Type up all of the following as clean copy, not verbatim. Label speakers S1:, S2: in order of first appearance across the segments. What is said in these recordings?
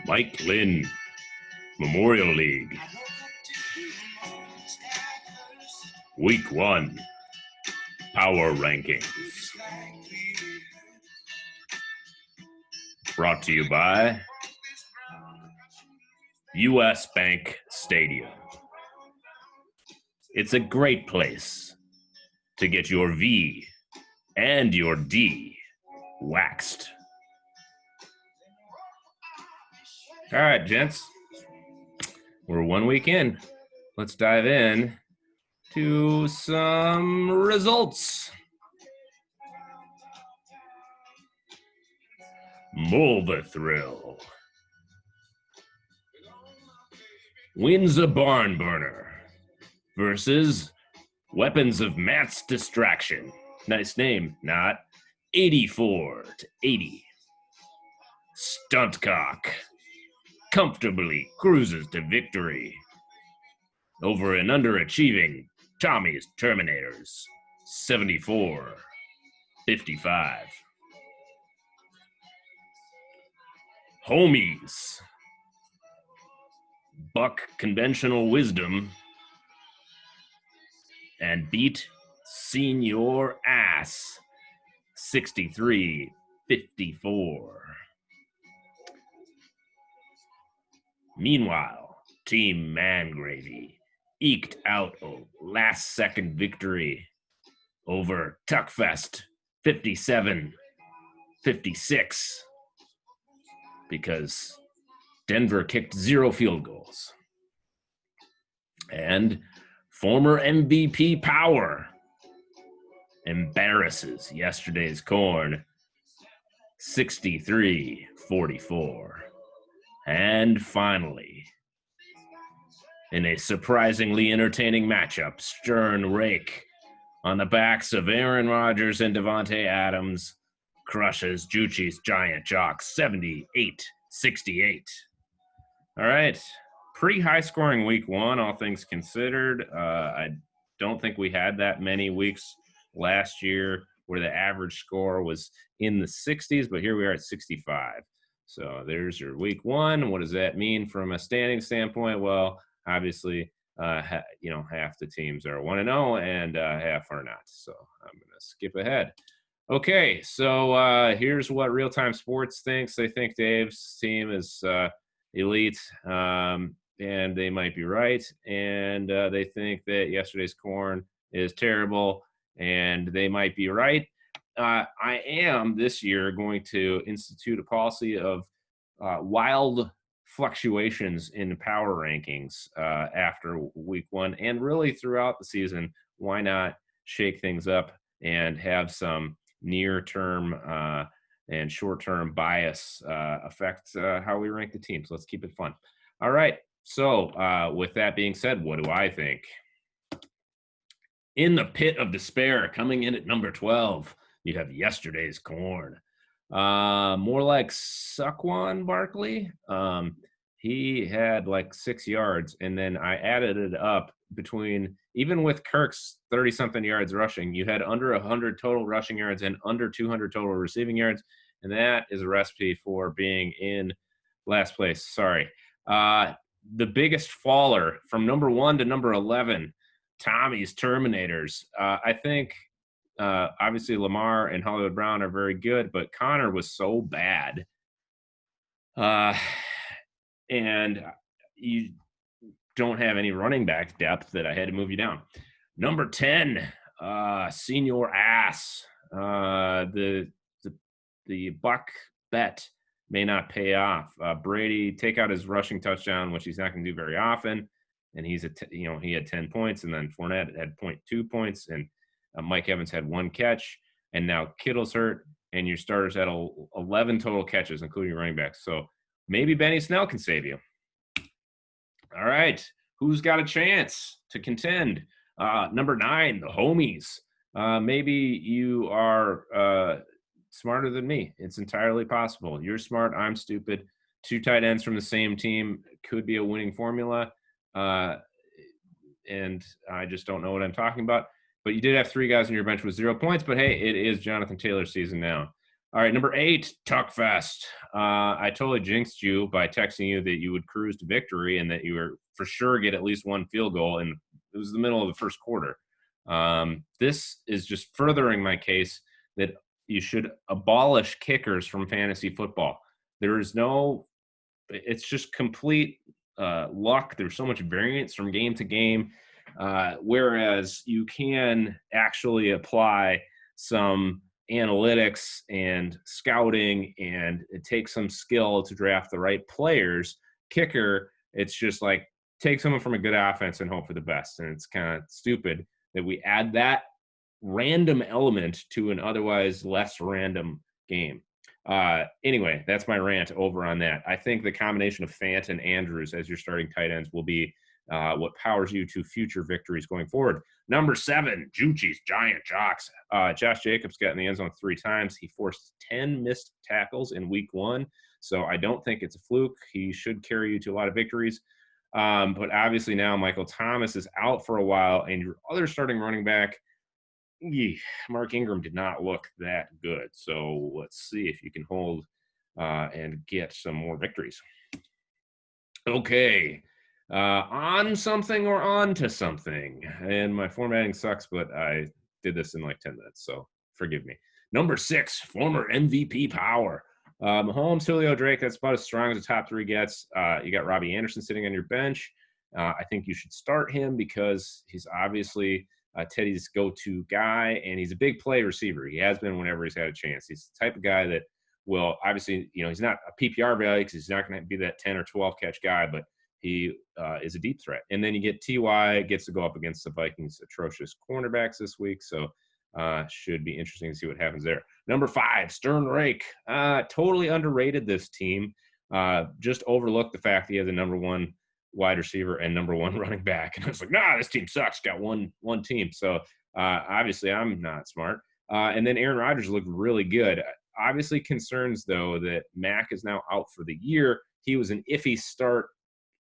S1: Mike Lynn, Memorial League. Week 1, Power Rankings. Brought to you by U.S. Bank Stadium. It's a great place to get your V and your D waxed. All right, gents. We're 1 week in. Let's dive in to some results. Mulva Thrill wins a barn burner versus Weapons of Matt's Distraction. Nice name, not 84-80. Stuntcock comfortably cruises to victory over an underachieving Tommy's Terminators, 74-55. Homies buck conventional wisdom and beat Senior Ass, 63-54. Meanwhile, Team Mangravy eked out a last-second victory over Tuckfest, 57-56, because Denver kicked 0 field goals. And former MVP Power embarrasses yesterday's Corn, 63-44. And finally, in a surprisingly entertaining matchup, Stern Rake, on the backs of Aaron Rodgers and Devontae Adams, crushes Juchi's Giant Jock, 78-68. All right. Pretty high-scoring week 1, all things considered. I don't think we had that many weeks last year where the average score was in the 60s, but here we are at 65. So there's your week 1. What does that mean from a standing standpoint? Well, obviously, half the teams are 1-0 and half are not. So I'm going to skip ahead. Okay, so here's what Real Time Sports thinks. They think Dave's team is elite, and they might be right. And they think that yesterday's Corn is terrible, and they might be right. I am this year going to institute a policy of wild fluctuations in power rankings after week 1, and really throughout the season. Why not shake things up and have some near-term and short-term bias affect how we rank the teams? Let's keep it fun. All right. So with that being said, what do I think? In the pit of despair, coming in at number 12, you have yesterday's Corn. More like Saquon Barkley. He had like 6 yards, and then I added it up between, even with Kirk's 30-something yards rushing, you had under 100 total rushing yards and under 200 total receiving yards, and that is a recipe for being in last place. Sorry. The biggest faller from number 1 to number 11, Tommy's Terminators. I think obviously Lamar and Hollywood Brown are very good, but Connor was so bad. And you don't have any running back depth that I had to move you down. Number 10, Senior Ass. The buck bet may not pay off. Brady take out his rushing touchdown, which he's not going to do very often, and he had 10 points, and then Fournette had 0.2 points, and Mike Evans had 1 catch, and now Kittle's hurt, and your starters had 11 total catches, including running backs. So maybe Benny Snell can save you. All right, who's got a chance to contend? Number 9, the Homies. Maybe you are smarter than me. It's entirely possible. You're smart, I'm stupid. 2 tight ends from the same team could be a winning formula, and I just don't know what I'm talking about. But you did have 3 guys on your bench with 0 points, but hey, it is Jonathan Taylor season now. All right, number 8, Tuckfest. I totally jinxed you by texting you that you would cruise to victory and that you were for sure get at least one field goal, and it was the middle of the first quarter. This is just furthering my case that you should abolish kickers from fantasy football. There is no, it's just complete luck. There's so much variance from game to game, whereas you can actually apply some analytics and scouting, and it takes some skill to draft the right players. Kicker, it's just like take someone from a good offense and hope for the best. And it's kind of stupid that we add that random element to an otherwise less random game. Anyway, that's my rant over on that. I think the combination of Fant and Andrews as your starting tight ends will be what powers you to future victories going forward. Number 7, Juchi's Giant Jocks. Josh Jacobs got in the end zone 3 times. He forced 10 missed tackles in week 1. So I don't think it's a fluke. He should carry you to a lot of victories. But obviously now Michael Thomas is out for a while, and your other starting running back, Mark Ingram, did not look that good. So let's see if you can hold and get some more victories. Okay. On something or on to something. And my formatting sucks, but I did this in like 10 minutes, so forgive me. Number 6, former MVP power. Mahomes, Julio, Drake, that's about as strong as the top 3 gets. You got Robbie Anderson sitting on your bench. I think you should start him because he's obviously Teddy's go-to guy, and he's a big play receiver. He has been whenever he's had a chance. He's the type of guy that will obviously, he's not a PPR value because he's not going to be that 10 or 12 catch guy, but he is a deep threat. And then you get T.Y. gets to go up against the Vikings' atrocious cornerbacks this week. So should be interesting to see what happens there. Number 5, Stern Rake. Totally underrated this team. Just overlooked the fact that he has a number 1 wide receiver and number 1 running back. And I was like, this team sucks. Got one team. So obviously I'm not smart. And then Aaron Rodgers looked really good. Obviously concerns, though, that Mac is now out for the year. He was an iffy start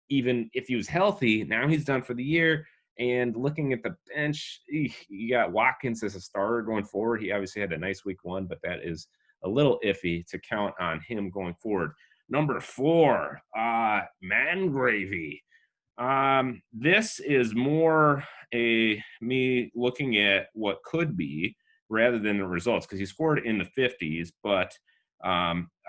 S1: even if he was healthy. Now he's done for the year. And looking at the bench, you got Watkins as a starter going forward. He obviously had a nice week 1, but that is a little iffy to count on him going forward. Number 4, Mangravy. This is more me looking at what could be rather than the results, because he scored in the 50s, but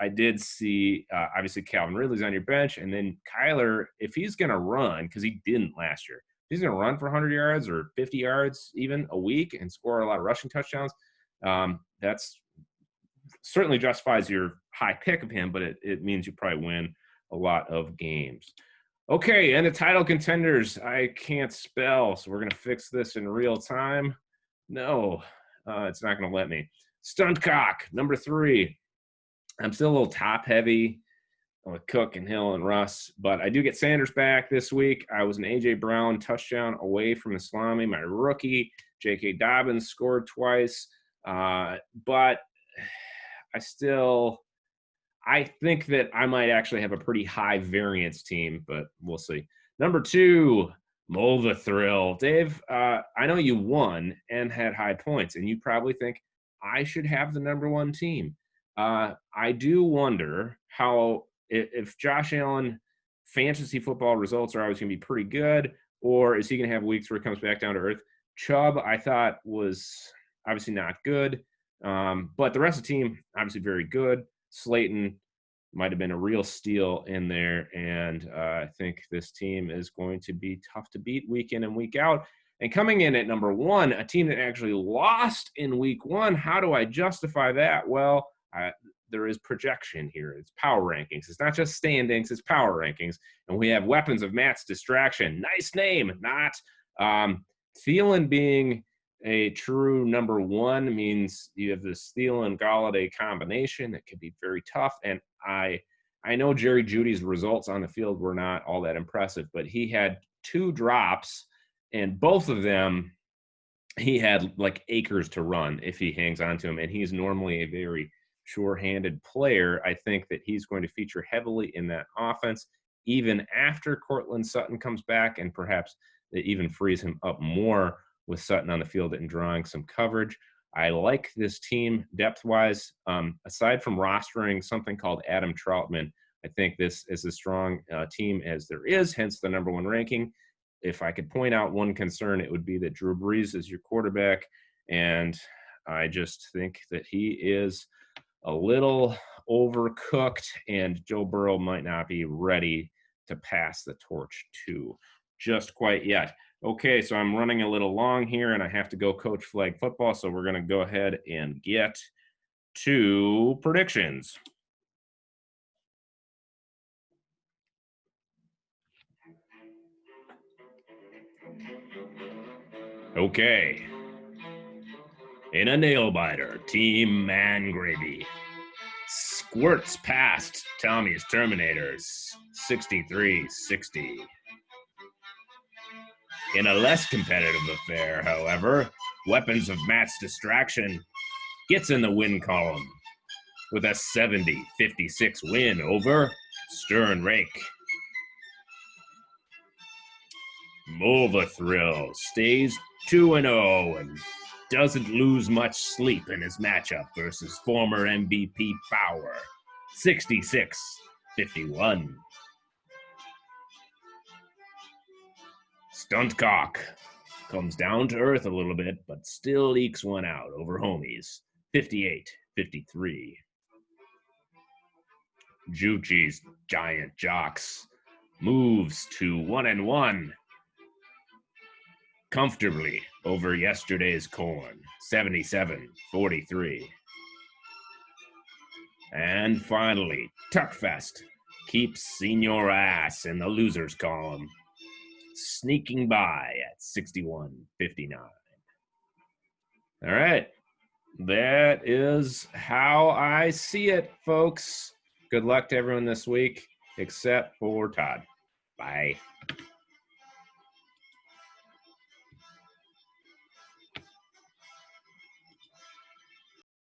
S1: I did see, obviously, Calvin Ridley's on your bench, and then Kyler, if he's going to run, because he didn't last year, if he's going to run for 100 yards or 50 yards even a week and score a lot of rushing touchdowns, that's certainly justifies your high pick of him, but it means you probably win a lot of games. Okay, and the title contenders, I can't spell, so we're going to fix this in real time. No, it's not going to let me. Stuntcock, number 3. I'm still a little top-heavy with Cook and Hill and Russ, but I do get Sanders back this week. I was an A.J. Brown touchdown away from Islami, my rookie. J.K. Dobbins scored twice, but I think that I might actually have a pretty high variance team, but we'll see. Number 2, Mulva Thrill. Dave, I know you won and had high points, and you probably think I should have the number 1 team. I do wonder how, if Josh Allen fantasy football results are always going to be pretty good, or is he going to have weeks where it comes back down to earth? Chubb, I thought, was obviously not good, but the rest of the team, obviously very good. Slayton might have been a real steal in there, and I think this team is going to be tough to beat week in and week out. And coming in at number 1, a team that actually lost in week 1, how do I justify that? Well, there is projection here. It's power rankings. It's not just standings, it's power rankings. And we have weapons of Matt's distraction. Nice name. Not Thielen being a true number 1 means you have this Thielen-Galladay combination that could be very tough. And I know Jerry Jeudy's results on the field were not all that impressive, but he had 2 drops, and both of them he had like acres to run if he hangs on to him. And he's normally a very sure-handed player. I think that he's going to feature heavily in that offense, even after Cortland Sutton comes back, and perhaps it even frees him up more with Sutton on the field and drawing some coverage. I like this team depth-wise. Aside from rostering something called Adam Troutman, I think this is as strong team as there is, hence the number 1 ranking. If I could point out one concern, it would be that Drew Brees is your quarterback, and I just think that he is a little overcooked, and Joe Burrow might not be ready to pass the torch to just quite yet. Okay, so I'm running a little long here, and I have to go coach flag football, so we're going to go ahead and get to predictions. Okay. In a nail-biter, Team Man Gravy squirts past Tommy's Terminators 63-60. In a less competitive affair, however, Weapons of Matt's Distraction gets in the win column with a 70-56 win over Stern Rake. Mova Thrill stays 2-0 and doesn't lose much sleep in his matchup versus former MVP Power, 66-51. Stuntcock comes down to earth a little bit, but still ekes one out over Homies, 58-53. Juchi's Giant Jocks moves to 1-1 comfortably over yesterday's Corn, 77-43. And finally, Tuckfest keeps Senior Ass in the losers column, sneaking by at 61-59. All right. That is how I see it, folks. Good luck to everyone this week, except for Todd. Bye.